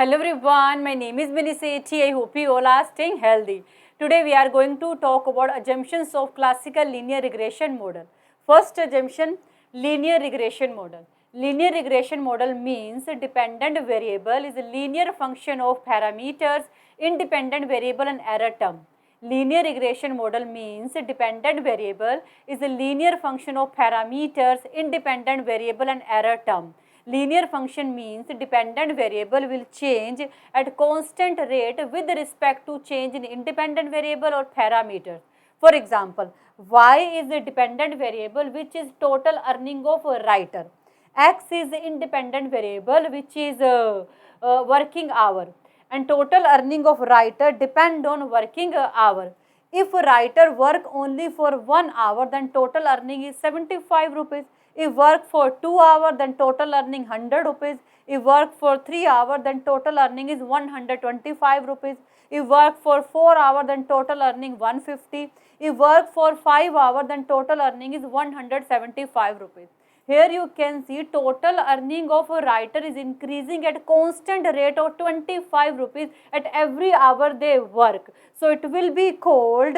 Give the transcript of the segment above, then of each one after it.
Hello everyone, my name is Mini Sethi. I hope you all are staying healthy. Today we are going to talk about assumptions of classical linear regression model. First assumption, linear regression model. Linear regression model means dependent variable is a linear function of parameters, independent variable and error term. Linear regression model means dependent variable is a linear function of parameters, independent variable and error term. Linear function means dependent variable will change at constant rate with respect to change in independent variable or parameters. For example, y is a dependent variable which is total earning of a writer. X is the independent variable which is working hour, and total earning of writer depend on working hour. If writer work only for 1 hour, then total earning is 75 rupees. If work for 2 hours, then total earning 100 rupees. If work for 3 hours, then total earning is 125 rupees. If work for 4 hours, then total earning 150. If work for 5 hours, then total earning is 175 rupees. Here you can see total earning of a writer is increasing at constant rate of 25 rupees at every hour they work. So it will be called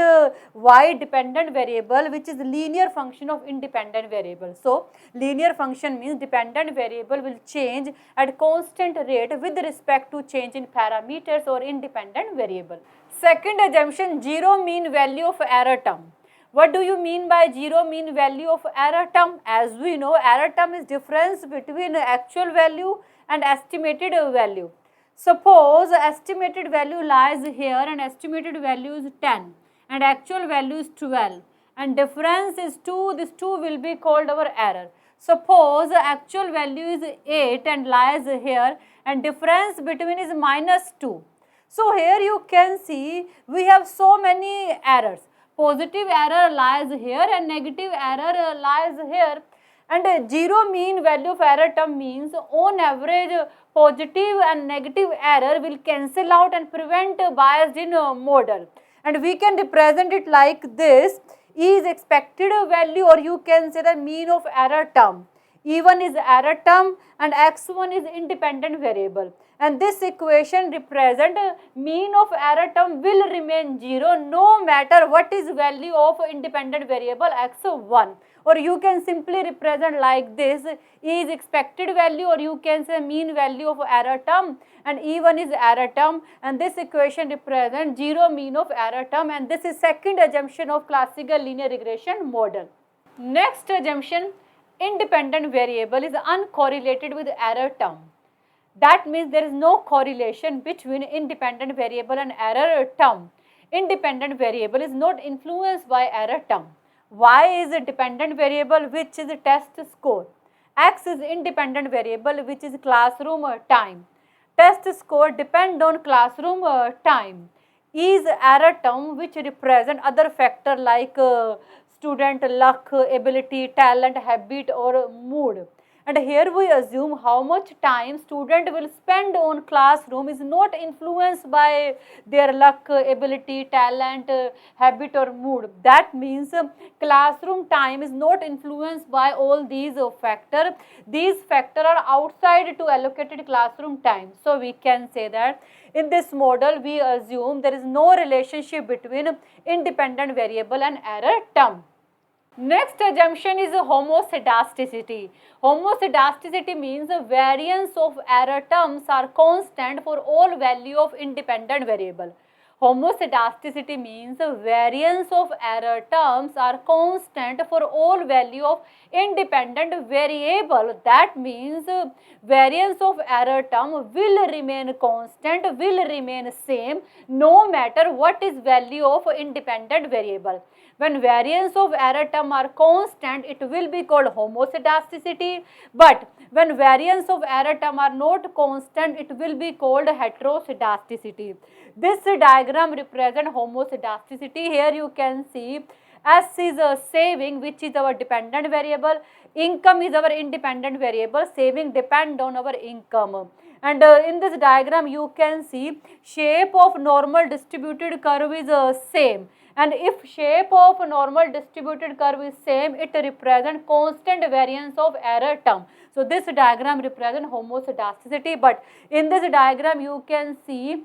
y dependent variable, which is linear function of independent variable. So linear function means dependent variable will change at constant rate with respect to change in parameters or independent variable. Second assumption, zero mean value of error term. What do you mean by zero mean value of error term? As we know, error term is difference between actual value and estimated value. Suppose estimated value lies here and estimated value is 10 and actual value is 12 and difference is 2, this 2 will be called our error. Suppose actual value is 8 and lies here and difference between is -2. So here you can see we have so many errors. Positive error lies here and negative error lies here, and zero mean value of error term means on average positive and negative error will cancel out and prevent bias in model, and we can represent it like this. E is expected value, or you can say the mean of error term. E1 is error term and x1 is independent variable, and this equation represent mean of error term will remain 0 no matter what is value of independent variable x1, or you can simply represent like this. E is expected value, or you can say mean value of error term, and E1 is error term, and this equation represent 0 mean of error term, and this is second assumption of classical linear regression model. Next assumption, independent variable is uncorrelated with error term. That means there is no correlation between independent variable and error term. Independent variable is not influenced by error term. Y is a dependent variable which is a test score. X is independent variable which is classroom time. Test score depend on classroom time. E is error term which represent other factor like student luck, ability, talent, habit or mood. And here we assume how much time student will spend on classroom is not influenced by their luck, ability, talent, habit or mood. That means classroom time is not influenced by all these factors. These factors are outside to allocated classroom time. So we can say that in this model we assume there is no relationship between independent variable and error term. Next assumption is homoscedasticity. Homoscedasticity means the variance of error terms are constant for all value of independent variable. Homoscedasticity means the variance of error terms are constant for all value of independent variable. That means variance of error term will remain constant, will remain same no matter what is value of independent variable. When variance of error term are constant, it will be called homoscedasticity, but when variance of error term are not constant, it will be called heteroscedasticity. This diagram represents homoscedasticity. Here you can see S is a saving, which is our dependent variable. Income is our independent variable. Saving depend on our income. And in this diagram you can see shape of normal distributed curve is same, And if shape of normal distributed curve is same, it represents constant variance of error term. So this diagram represents homoscedasticity, but in this diagram you can see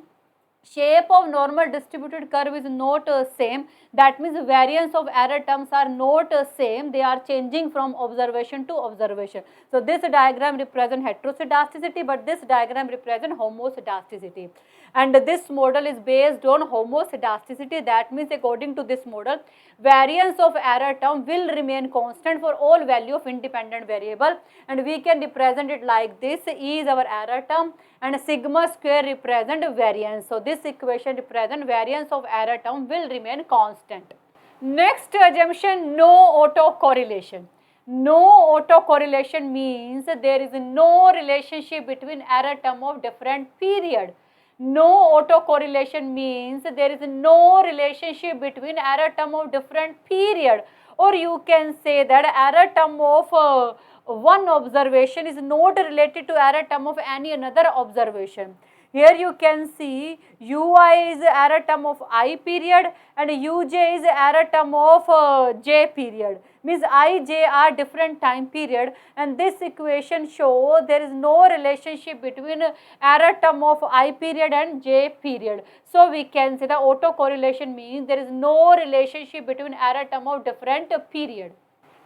shape of normal distributed curve is not same. That means variance of error terms are not same, they are changing from observation to observation. So this diagram represents heteroscedasticity, but this diagram represents homoscedasticity. And this model is based on homoscedasticity. That means according to this model, variance of error term will remain constant for all value of independent variable, and we can represent it like this. E is our error term and sigma square represent variance. So this equation represent variance of error term will remain constant. Next assumption, no autocorrelation. No autocorrelation means there is no relationship between error term of different period. No autocorrelation means there is no relationship between error term of different period, or you can say that error term of one observation is not related to error term of any another observation. Here you can see ui is error term of I period and uj is error term of j period, means I, j are different time period, and this equation shows there is no relationship between error term of I period and j period. So we can say the autocorrelation means there is no relationship between error term of different period.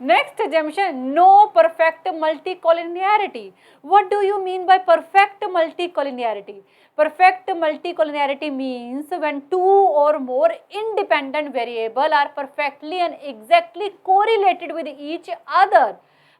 Next assumption, no perfect multicollinearity. What do you mean by perfect multicollinearity? Perfect multicollinearity means when two or more independent variables are perfectly and exactly correlated with each other.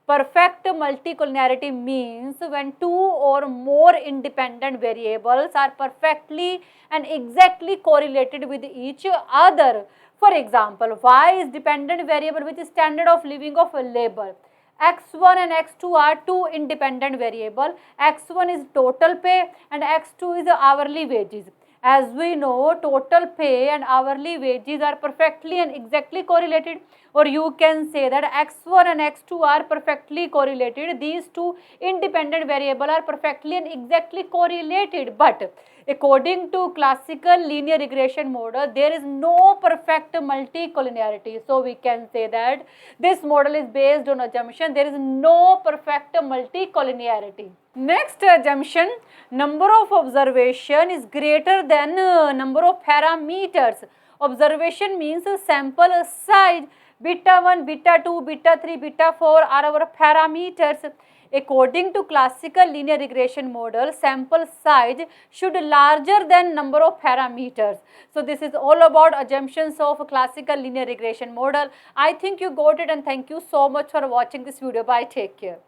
Perfect multicollinearity means when two or more independent variables are perfectly and exactly correlated with each other. For example, y is dependent variable which is standard of living of a labor. X1 and X2 are two independent variable. X1 is total pay and X2 is hourly wages. As we know, total pay and hourly wages are perfectly and exactly correlated, or you can say that X1 and X2 are perfectly correlated. These two independent variables are perfectly and exactly correlated, but according to classical linear regression model, there is no perfect multicollinearity. So we can say that this model is based on assumption there is no perfect multicollinearity. Next assumption, number of observation is greater than number of parameters. Observation means sample size. Beta 1, beta 2, beta 3, beta 4 are our parameters. According to classical linear regression model, sample size should larger than number of parameters. So this is all about assumptions of classical linear regression model. I think you got it, and thank you so much for watching this video. Bye, take care.